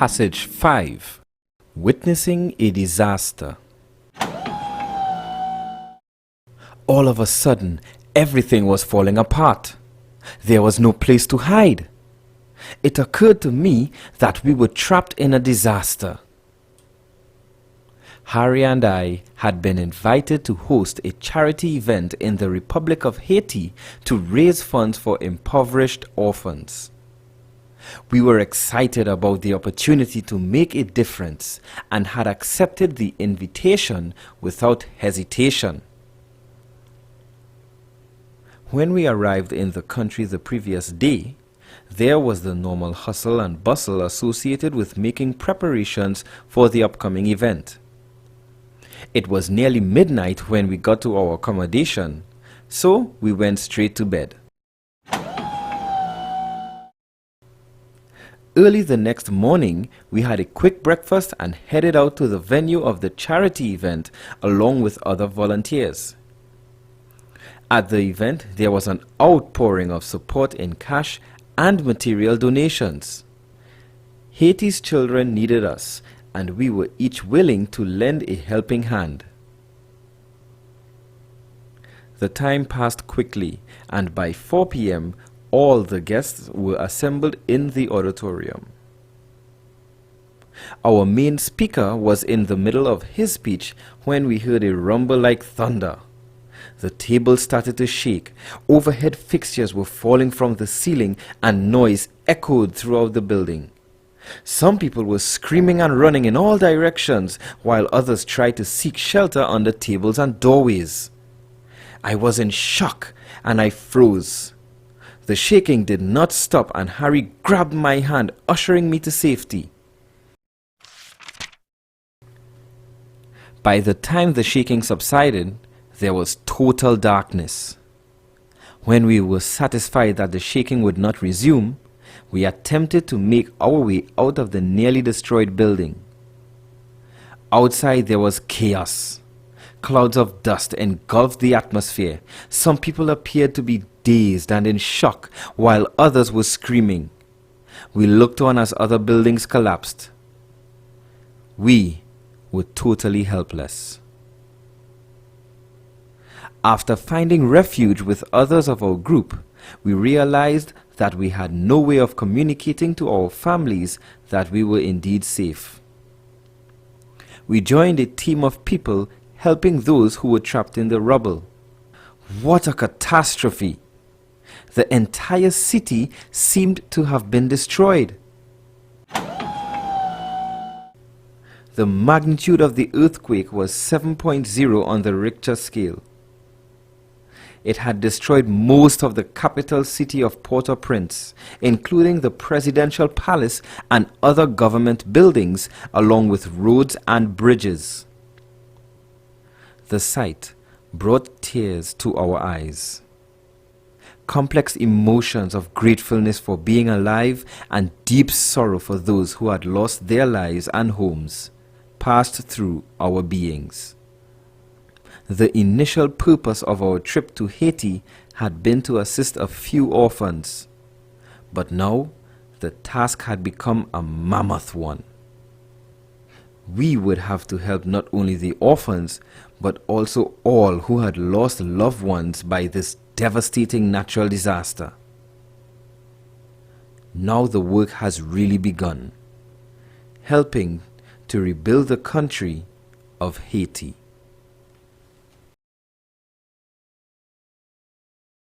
Passage 5. Witnessing a Disaster. All of a sudden, everything was falling apart. There was no place to hide. It occurred to me that we were trapped in a disaster. Harry and I had been invited to host a charity event in the Republic of Haiti to raise funds for impoverished orphans. We were excited about the opportunity to make a difference and had accepted the invitation without hesitation. When we arrived in the country the previous day, there was the normal hustle and bustle associated with making preparations for the upcoming event. It was nearly midnight when we got to our accommodation, so we went straight to bed. Early the next morning, we had a quick breakfast and headed out to the venue of the charity event along with other volunteers. At the event, there was an outpouring of support in cash and material donations. Haiti's children needed us, and we were each willing to lend a helping hand. The time passed quickly, and by 4 p.m., all the guests were assembled in the auditorium. Our main speaker was in the middle of his speech when we heard a rumble like thunder. The table started to shake, overhead fixtures were falling from the ceiling, and noise echoed throughout the building. Some people were screaming and running in all directions, while others tried to seek shelter under tables and doorways. I was in shock, and I froze. The shaking did not stop, and Harry grabbed my hand, ushering me to safety. By the time the shaking subsided, there was total darkness. When we were satisfied that the shaking would not resume, we attempted to make our way out of the nearly destroyed building. Outside there was chaos. Clouds of dust engulfed the atmosphere. Some people appeared to be dazed and in shock, while others were screaming. We looked on as other buildings collapsed. We were totally helpless. After finding refuge with others of our group, we realized that we had no way of communicating to our families that we were indeed safe. We joined a team of people helping those who were trapped in the rubble. What a catastrophe! The entire city seemed to have been destroyed. The magnitude of the earthquake was 7.0 on the Richter scale. It had destroyed most of the capital city of Port-au-Prince, including the presidential palace and other government buildings, along with roads and bridges. The sight brought tears to our eyes. Complex emotions of gratefulness for being alive and deep sorrow for those who had lost their lives and homes passed through our beings. The initial purpose of our trip to Haiti had been to assist a few orphans, but now the task had become a mammoth one. We would have to help not only the orphans, but also all who had lost loved ones by this devastating natural disaster. Now the work has really begun, helping to rebuild the country of Haiti.